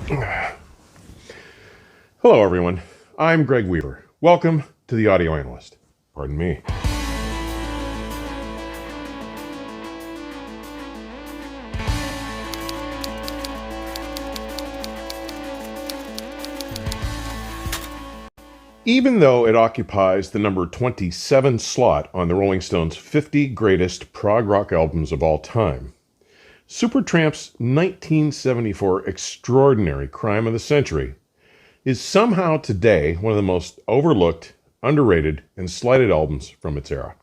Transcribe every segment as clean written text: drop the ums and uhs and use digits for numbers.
Hello, everyone. I'm Greg Weaver. Welcome to the Audio Analyst. Pardon me. Even though it occupies the number 27 slot on the Rolling Stones' 50 greatest prog rock albums of all time, Supertramp's 1974 extraordinary Crime of the Century is somehow today one of the most overlooked, underrated, and slighted albums from its era.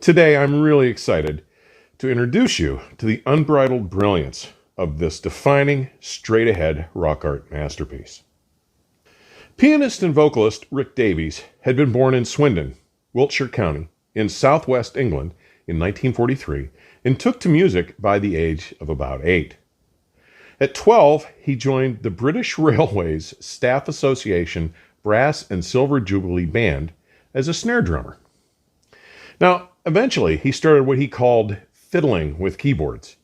Today, I'm really excited to introduce you to the unbridled brilliance of this defining, straight-ahead rock art masterpiece. Pianist and vocalist Rick Davies had been born in Swindon, Wiltshire County, in southwest England in 1943 and took to music by the age of about 8. At 12, he joined the British Railways Staff Association Brass and Silver Jubilee Band as a snare drummer. Now, eventually, he started what he called fiddling with keyboards,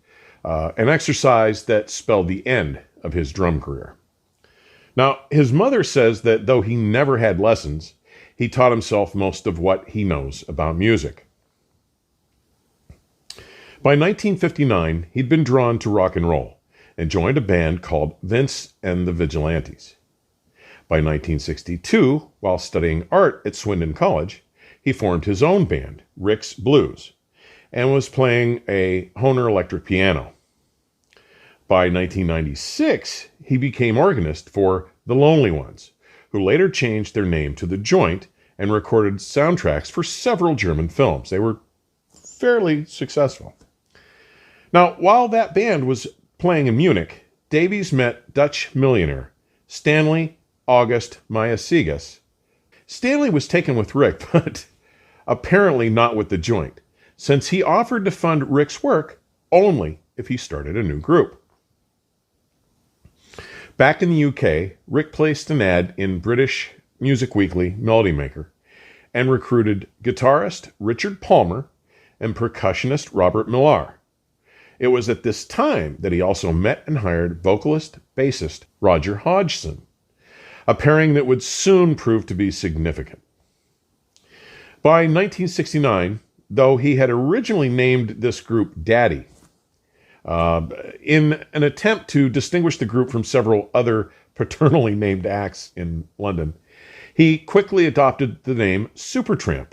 an exercise that spelled the end of his drum career. Now, his mother says that though he never had lessons, he taught himself most of what he knows about music. By 1959, he'd been drawn to rock and roll and joined a band called Vince and the Vigilantes. By 1962, while studying art at Swindon College, he formed his own band, Rick's Blues, and was playing a Hohner electric piano. By 1996, he became organist for The Lonely Ones, who later changed their name to The Joint and recorded soundtracks for several German films. They were fairly successful. Now, while that band was playing in Munich, Davies met Dutch millionaire Stanley August Mayasegas. Stanley was taken with Rick, but apparently not with The Joint, since he offered to fund Rick's work only if he started a new group. Back in the UK, Rick placed an ad in British Music Weekly Melody Maker and recruited guitarist Richard Palmer and percussionist Robert Millar. It was at this time that he also met and hired vocalist-bassist Roger Hodgson, a pairing that would soon prove to be significant. By 1969, though he had originally named this group Daddy, in an attempt to distinguish the group from several other paternally named acts in London, he quickly adopted the name Supertramp,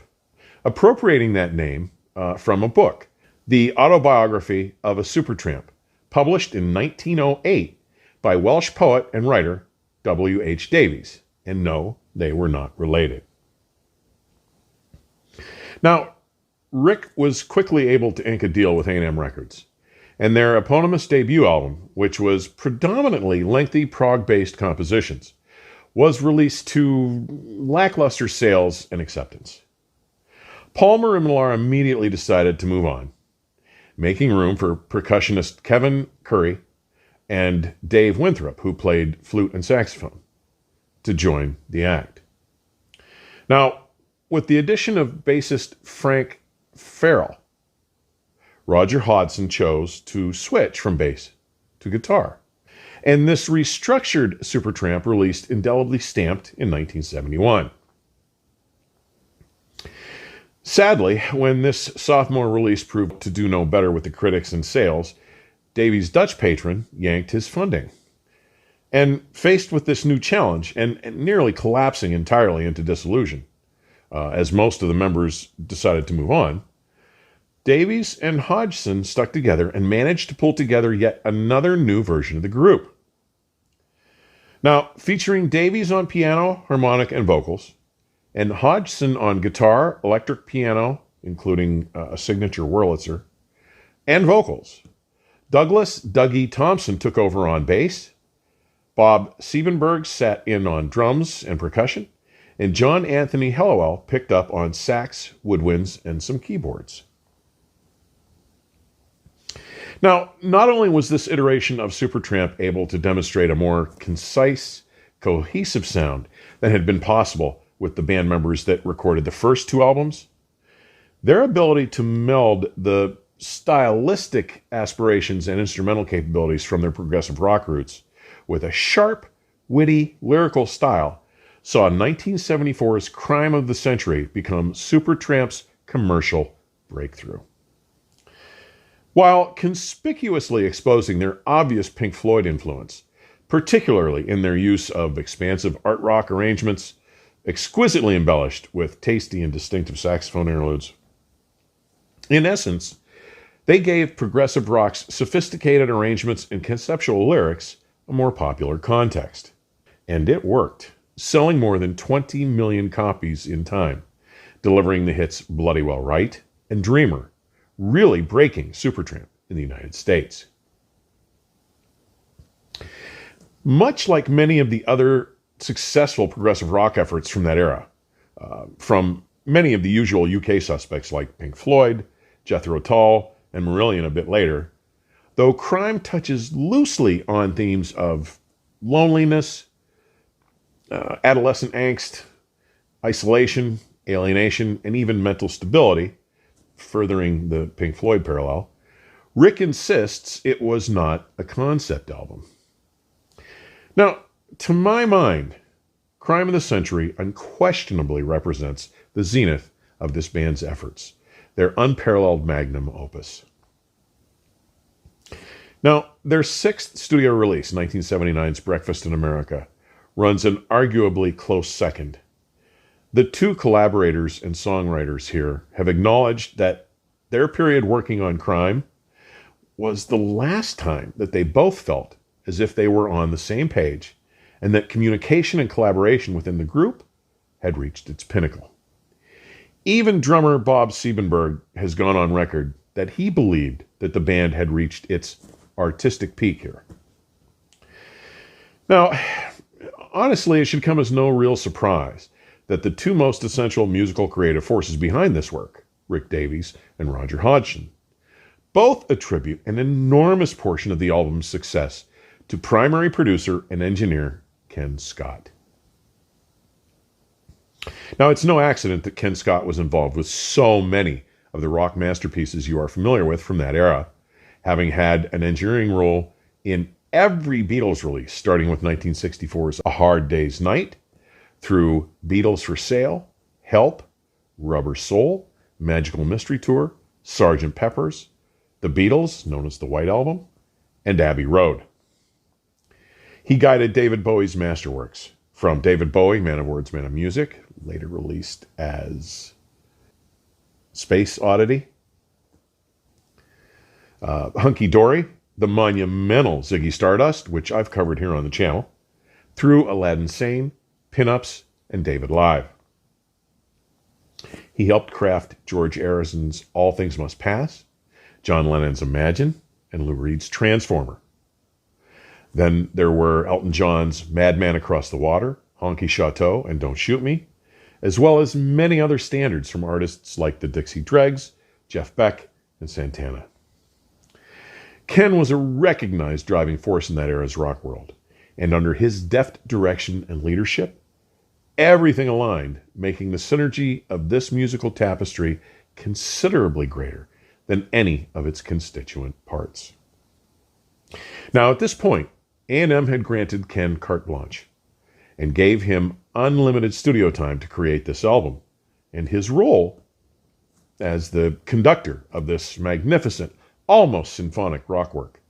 appropriating that name from a book, The Autobiography of a Supertramp, published in 1908 by Welsh poet and writer W. H. Davies. And no, they were not related. Now, Rick was quickly able to ink a deal with A&M Records, and their eponymous debut album, which was predominantly lengthy prog-based compositions, was released to lackluster sales and acceptance. Palmer and Millar immediately decided to move on, making room for percussionist Kevin Curry and Dave Winthrop, who played flute and saxophone, to join the act. Now, with the addition of bassist Frank Farrell, Roger Hodgson chose to switch from bass to guitar, and this restructured Supertramp released indelibly stamped in 1971. Sadly, when this sophomore release proved to do no better with the critics and sales, Davies' Dutch patron yanked his funding. And faced with this new challenge and nearly collapsing entirely into dissolution, as most of the members decided to move on, Davies and Hodgson stuck together and managed to pull together yet another new version of the group. Now, featuring Davies on piano, harmonic, and vocals, and Hodgson on guitar, electric piano, including a signature Wurlitzer, and vocals. Douglas Dougie Thompson took over on bass, Bob Siebenberg sat in on drums and percussion, and John Anthony Hellowell picked up on sax, woodwinds, and some keyboards. Now, not only was this iteration of Supertramp able to demonstrate a more concise, cohesive sound than had been possible with the band members that recorded the first two albums, their ability to meld the stylistic aspirations and instrumental capabilities from their progressive rock roots, with a sharp, witty, lyrical style, saw 1974's Crime of the Century become Supertramp's commercial breakthrough. While conspicuously exposing their obvious Pink Floyd influence, particularly in their use of expansive art rock arrangements, exquisitely embellished with tasty and distinctive saxophone interludes, in essence, they gave progressive rock's sophisticated arrangements and conceptual lyrics a more popular context. And it worked, selling more than 20 million copies in time, delivering the hits Bloody Well Right and Dreamer, really breaking Supertramp in the United States. Much like many of the other successful progressive rock efforts from that era, from many of the usual UK suspects like Pink Floyd, Jethro Tull, and Marillion a bit later, though Crime touches loosely on themes of loneliness, adolescent angst, isolation, alienation, and even mental stability, furthering the Pink Floyd parallel, Rick insists it was not a concept album. Now, to my mind, Crime of the Century unquestionably represents the zenith of this band's efforts, their unparalleled Magnum Opus. Now, their sixth studio release, 1979's Breakfast in America, runs an arguably close second. The two collaborators and songwriters here have acknowledged that their period working on Crime was the last time that they both felt as if they were on the same page and that communication and collaboration within the group had reached its pinnacle. Even drummer Bob Siebenberg has gone on record that he believed that the band had reached its artistic peak here. Now, honestly, it should come as no real surprise that the two most essential musical creative forces behind this work, Rick Davies and Roger Hodgson, both attribute an enormous portion of the album's success to primary producer and engineer Ken Scott. Now, it's no accident that Ken Scott was involved with so many of the rock masterpieces you are familiar with from that era, having had an engineering role in every Beatles release, starting with 1964's A Hard Day's Night, through Beatles for Sale, Help, Rubber Soul, Magical Mystery Tour, Sgt. Pepper's, The Beatles, known as the White Album, and Abbey Road. He guided David Bowie's masterworks, from David Bowie, Man of Words, Man of Music, later released as Space Oddity, Hunky Dory, the monumental Ziggy Stardust, which I've covered here on the channel, through Aladdin Sane, Pinups, and David Live. He helped craft George Harrison's All Things Must Pass, John Lennon's Imagine, and Lou Reed's Transformer. Then there were Elton John's Madman Across the Water, Honky Chateau, and Don't Shoot Me, as well as many other standards from artists like the Dixie Dregs, Jeff Beck, and Santana. Ken was a recognized driving force in that era's rock world, and under his deft direction and leadership, everything aligned, making the synergy of this musical tapestry considerably greater than any of its constituent parts. Now, at this point, A&M had granted Ken carte blanche and gave him unlimited studio time to create this album, and his role as the conductor of this magnificent, almost symphonic rock work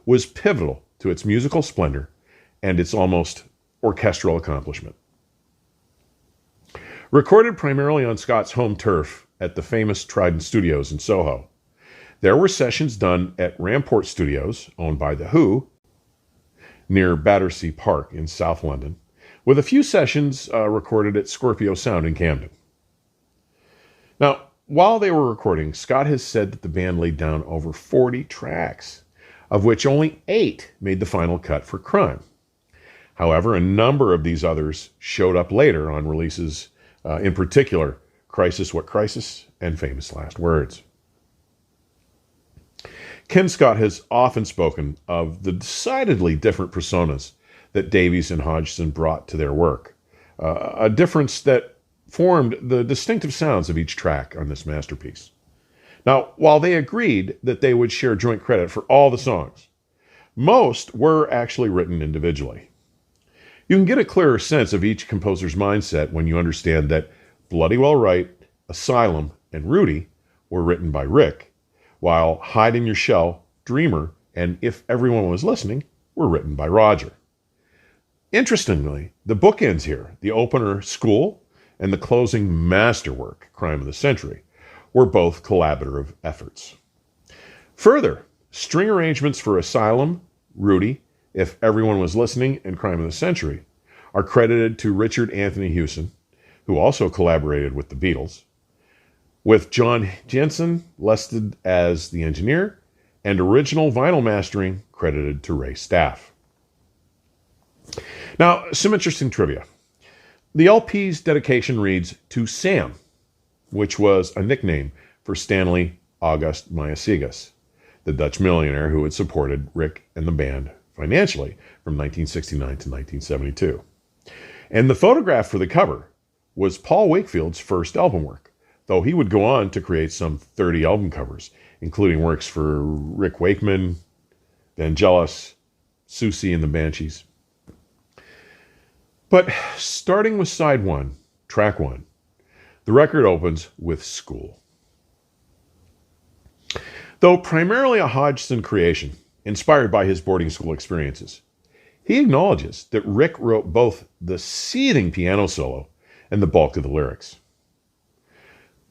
was pivotal to its musical splendor and its almost orchestral accomplishment. Recorded primarily on Scott's home turf at the famous Trident Studios in Soho, there were sessions done at Ramport Studios, owned by The Who, near Battersea Park in South London, with a few sessions recorded at Scorpio Sound in Camden. Now, while they were recording, Scott has said that the band laid down over 40 tracks, of which only 8 made the final cut for Crime. However, a number of these others showed up later on releases, in particular, Crisis What Crisis and Famous Last Words. Ken Scott has often spoken of the decidedly different personas that Davies and Hodgson brought to their work, a difference that formed the distinctive sounds of each track on this masterpiece. Now, while they agreed that they would share joint credit for all the songs, most were actually written individually. You can get a clearer sense of each composer's mindset when you understand that Bloody Well Right, Asylum, and Rudy were written by Rick, while Hide in Your Shell, Dreamer, and If Everyone Was Listening were written by Roger. Interestingly, the bookends here, the opener School and the closing masterwork, Crime of the Century, were both collaborative efforts. Further, string arrangements for Asylum, Rudy, If Everyone Was Listening, and Crime of the Century are credited to Richard Anthony Hewson, who also collaborated with the Beatles, with John Jensen listed as the engineer, and original vinyl mastering credited to Ray Staff. Now, some interesting trivia. The LP's dedication reads, "To Sam," which was a nickname for Stanley August Mayacigas, the Dutch millionaire who had supported Rick and the band financially from 1969 to 1972. And the photograph for the cover was Paul Wakefield's first album work, though he would go on to create some 30 album covers, including works for Rick Wakeman, Vangelis, Susie and the Banshees. But starting with side one, track one, the record opens with School. Though primarily a Hodgson creation, inspired by his boarding school experiences, he acknowledges that Rick wrote both the seething piano solo and the bulk of the lyrics.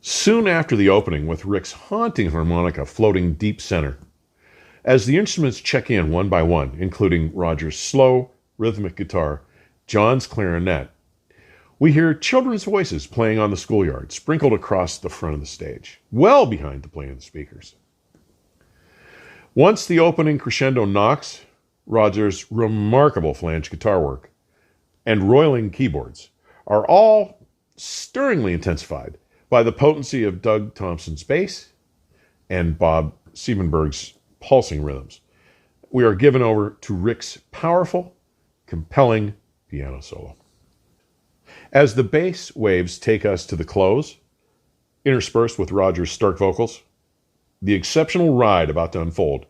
Soon after the opening, with Rick's haunting harmonica floating deep center, as the instruments check in one by one, including Roger's slow, rhythmic guitar, John's clarinet, we hear children's voices playing on the schoolyard, sprinkled across the front of the stage, well behind the playing speakers. Once the opening crescendo knocks, Roger's remarkable flange guitar work and roiling keyboards are all stirringly intensified by the potency of Doug Thompson's bass and Bob Siebenberg's pulsing rhythms. We are given over to Rick's powerful, compelling piano solo. As the bass waves take us to the close, interspersed with Roger's stark vocals, the exceptional ride about to unfold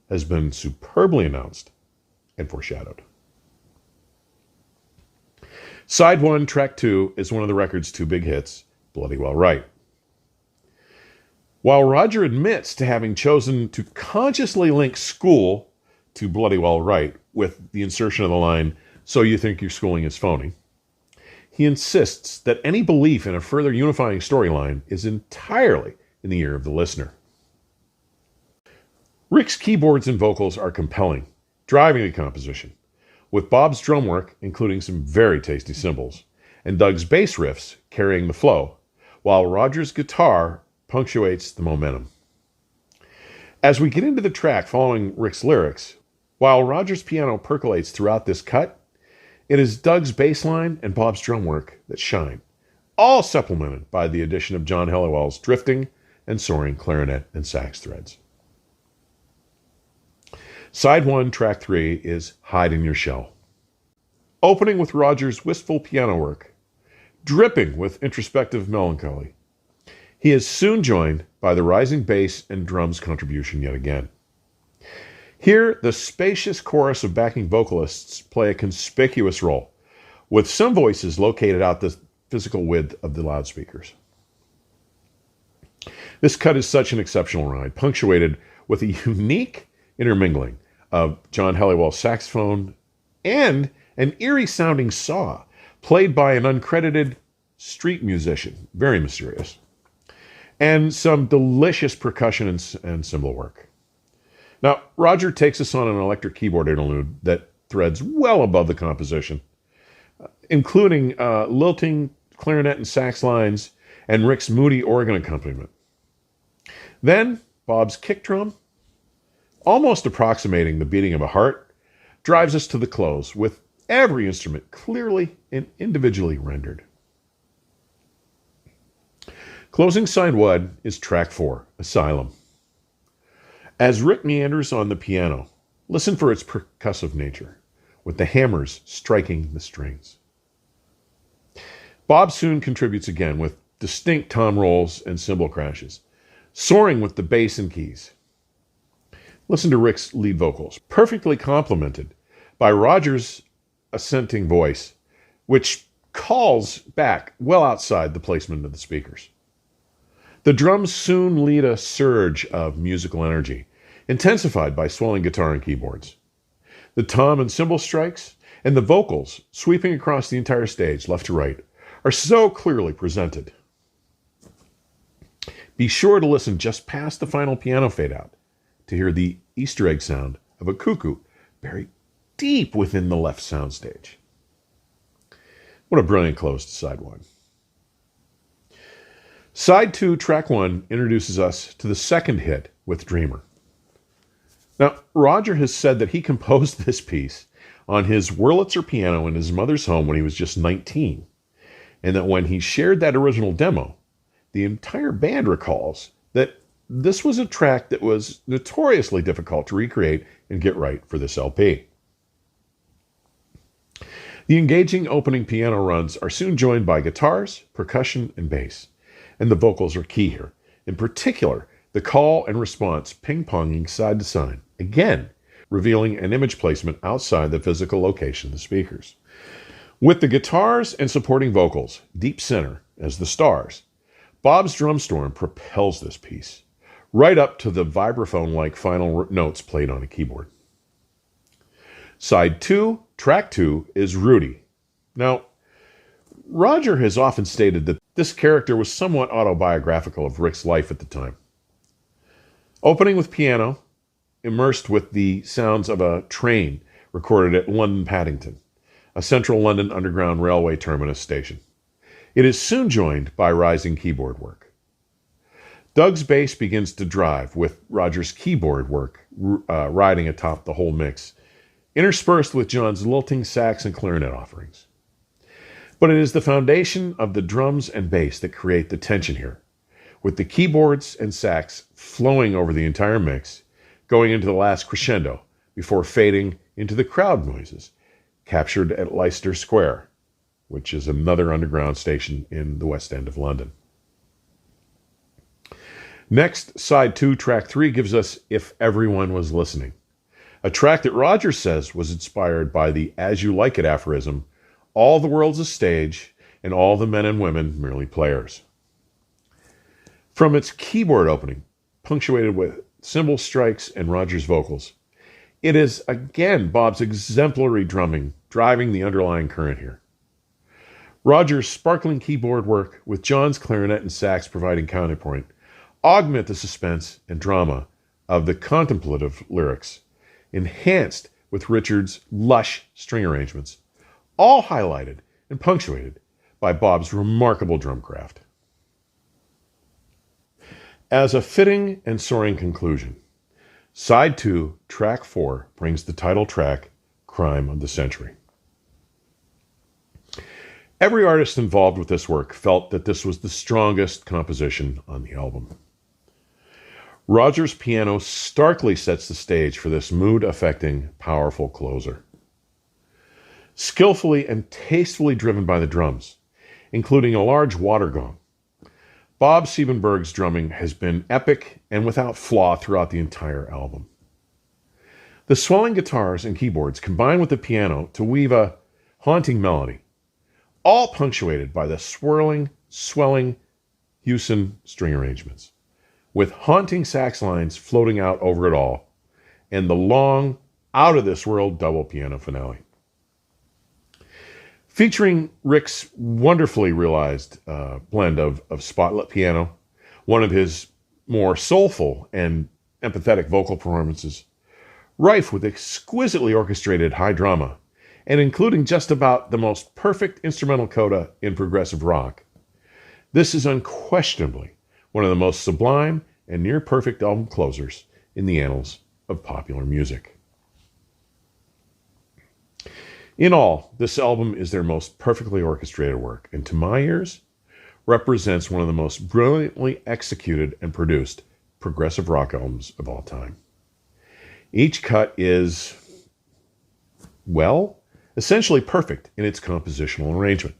has been superbly announced and foreshadowed. Side 1, track 2 is one of the record's two big hits, Bloody Well Right. While Roger admits to having chosen to consciously link School to Bloody Well Right with the insertion of the line, "So you think your schooling is phony," he insists that any belief in a further unifying storyline is entirely in the ear of the listener. Rick's keyboards and vocals are compelling, driving the composition, with Bob's drum work, including some very tasty cymbals, and Doug's bass riffs carrying the flow, while Roger's guitar punctuates the momentum. As we get into the track following Rick's lyrics, while Roger's piano percolates throughout this cut, it is Doug's bass line and Bob's drum work that shine, all supplemented by the addition of John Helliwell's drifting and soaring clarinet and sax threads. Side 1, track 3 is Hide in Your Shell. Opening with Roger's wistful piano work, dripping with introspective melancholy, he is soon joined by the rising bass and drums contribution yet again. Here, the spacious chorus of backing vocalists play a conspicuous role, with some voices located out the physical width of the loudspeakers. This cut is such an exceptional ride, punctuated with a unique intermingling of John Helliwell's saxophone and an eerie-sounding saw played by an uncredited street musician, very mysterious, and some delicious percussion and cymbal work. Now, Roger takes us on an electric keyboard interlude that threads well above the composition, including lilting clarinet and sax lines and Rick's moody organ accompaniment. Then, Bob's kick drum, almost approximating the beating of a heart, drives us to the close, with every instrument clearly and individually rendered. Closing side 1 is track 4, Asylum. As Rick meanders on the piano, listen for its percussive nature, with the hammers striking the strings. Bob soon contributes again with distinct tom rolls and cymbal crashes, soaring with the bass and keys. Listen to Rick's lead vocals, perfectly complemented by Roger's assenting voice, which calls back well outside the placement of the speakers. The drums soon lead a surge of musical energy, intensified by swelling guitar and keyboards. The tom and cymbal strikes and the vocals sweeping across the entire stage, left to right, are so clearly presented. Be sure to listen just past the final piano fade-out to hear the Easter egg sound of a cuckoo buried deep within the left soundstage. What a brilliant close to side one. Side 2, track 1, introduces us to the second hit with Dreamer. Now, Roger has said that he composed this piece on his Wurlitzer piano in his mother's home when he was just 19, and that when he shared that original demo, the entire band recalls that this was a track that was notoriously difficult to recreate and get right for this LP. The engaging opening piano runs are soon joined by guitars, percussion, and bass, and the vocals are key here. In particular, the call and response ping-ponging side to side, again, revealing an image placement outside the physical location of the speakers. With the guitars and supporting vocals deep center as the stars, Bob's drum storm propels this piece right up to the vibraphone-like final notes played on a keyboard. Side 2, track 2, is Rudy. Now, Roger has often stated that this character was somewhat autobiographical of Rick's life at the time. Opening with piano, immersed with the sounds of a train recorded at London Paddington, a central London Underground Railway terminus station. It is soon joined by rising keyboard work. Doug's bass begins to drive, with Roger's keyboard work riding atop the whole mix, interspersed with John's lilting sax and clarinet offerings. But it is the foundation of the drums and bass that create the tension here, with the keyboards and sax flowing over the entire mix, going into the last crescendo before fading into the crowd noises captured at Leicester Square, which is another underground station in the West End of London. Next, side 2, track 3 gives us If Everyone Was Listening, a track that Roger says was inspired by the As You Like It aphorism, all the world's a stage and all the men and women merely players. From its keyboard opening, punctuated with cymbal strikes and Roger's vocals, it is again Bob's exemplary drumming driving the underlying current here. Roger's sparkling keyboard work, with John's clarinet and sax providing counterpoint, augment the suspense and drama of the contemplative lyrics, enhanced with Richard's lush string arrangements, all highlighted and punctuated by Bob's remarkable drumcraft. As a fitting and soaring conclusion, side 2, track 4 brings the title track, Crime of the Century. Every artist involved with this work felt that this was the strongest composition on the album. Roger's piano starkly sets the stage for this mood-affecting, powerful closer. Skillfully and tastefully driven by the drums, including a large water gong, Bob Siebenberg's drumming has been epic and without flaw throughout the entire album. The swelling guitars and keyboards combine with the piano to weave a haunting melody, all punctuated by the swirling, swelling Hewson string arrangements, with haunting sax lines floating out over it all, and the long, out-of-this-world double piano finale. Featuring Rick's wonderfully realized blend of spotlit piano, one of his more soulful and empathetic vocal performances, rife with exquisitely orchestrated high drama, and including just about the most perfect instrumental coda in progressive rock, this is unquestionably one of the most sublime and near-perfect album closers in the annals of popular music. In all, this album is their most perfectly orchestrated work, and to my ears, represents one of the most brilliantly executed and produced progressive rock albums of all time. Each cut is, well, essentially perfect in its compositional arrangement.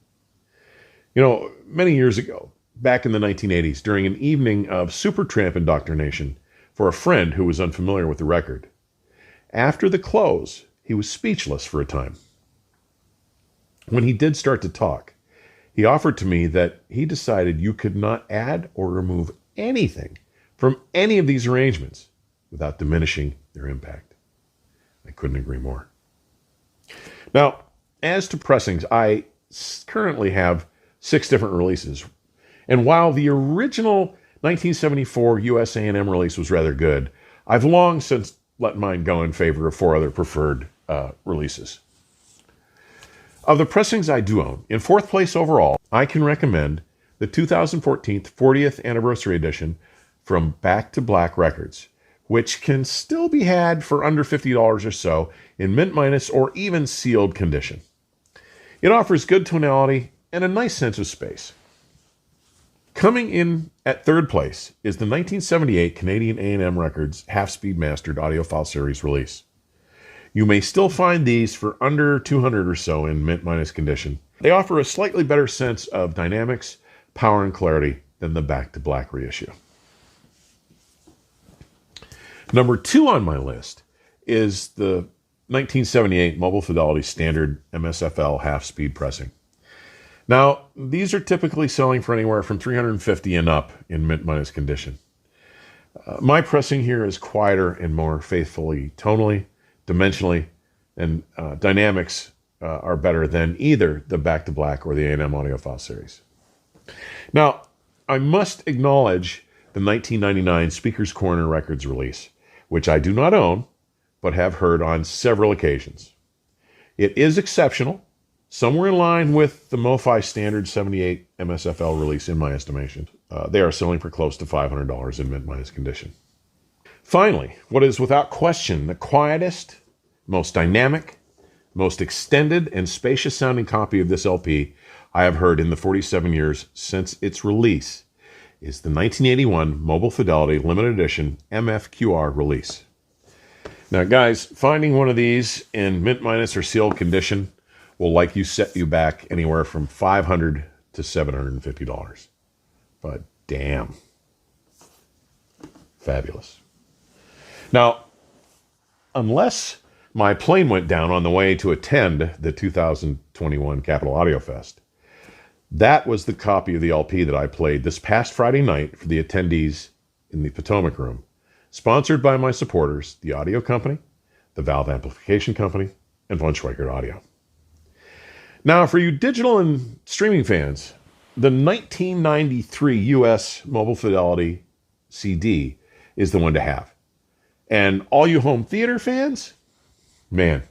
You know, many years ago, back in the 1980s during an evening of Supertramp indoctrination for a friend who was unfamiliar with the record. After the close, he was speechless for a time. When he did start to talk, he offered to me that he decided you could not add or remove anything from any of these arrangements without diminishing their impact. I couldn't agree more. Now, as to pressings, I currently have 6 different releases. And while the original 1974 US A&M release was rather good, I've long since let mine go in favor of 4 other preferred releases. Of the pressings I do own, in 4th place overall, I can recommend the 2014 40th Anniversary Edition from Back to Black Records, which can still be had for under $50 or so in mint minus or even sealed condition. It offers good tonality and a nice sense of space. Coming in at 3rd place is the 1978 Canadian A&M Records half-speed mastered audiophile series release. You may still find these for under $200 or so in mint minus condition. They offer a slightly better sense of dynamics, power, and clarity than the Back to Black reissue. Number 2 on my list is the 1978 Mobile Fidelity Standard MSFL half-speed pressing. Now, these are typically selling for anywhere from $350 and up in mint minus condition. My pressing here is quieter and more faithfully tonally, dimensionally, and dynamics are better than either the Back to Black or the A&M audiophile series. Now, I must acknowledge the 1999 Speaker's Corner Records release, which I do not own, but have heard on several occasions. It is exceptional, somewhere in line with the MoFi Standard 78 MSFL release in my estimation. They are selling for close to $500 in mint minus condition. Finally, what is without question the quietest, most dynamic, most extended and spacious sounding copy of this LP I have heard in the 47 years since its release is the 1981 Mobile Fidelity Limited Edition MFQR release. Now guys, finding one of these in mint minus or sealed condition will set you back anywhere from $500 to $750. But damn, fabulous. Now, unless my plane went down on the way to attend the 2021 Capitol Audio Fest, that was the copy of the LP that I played this past Friday night for the attendees in the Potomac Room, sponsored by my supporters, the Audio Company, the Valve Amplification Company, and Von Schweikert Audio. Now, for you digital and streaming fans, the 1993 US Mobile Fidelity CD is the one to have. And all you home theater fans, man,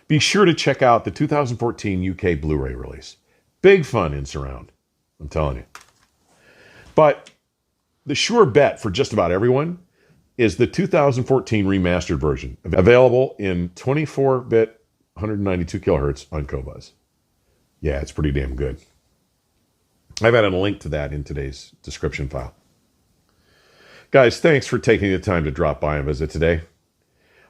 be sure to check out the 2014 UK Blu-ray release. Big fun in surround, I'm telling you. But the sure bet for just about everyone is the 2014 remastered version, available in 24-bit 192 kilohertz on Qobuz. Yeah, it's pretty damn good. I've added a link to that in today's description file. Guys, thanks for taking the time to drop by and visit today.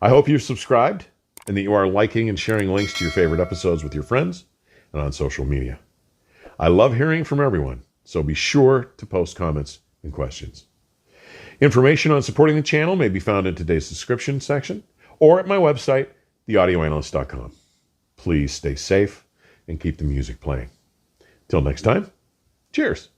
I hope you've subscribed and that you are liking and sharing links to your favorite episodes with your friends and on social media. I love hearing from everyone, so be sure to post comments and questions. Information on supporting the channel may be found in today's description section or at my website, theaudioanalyst.com. Please stay safe and keep the music playing. Till next time, cheers.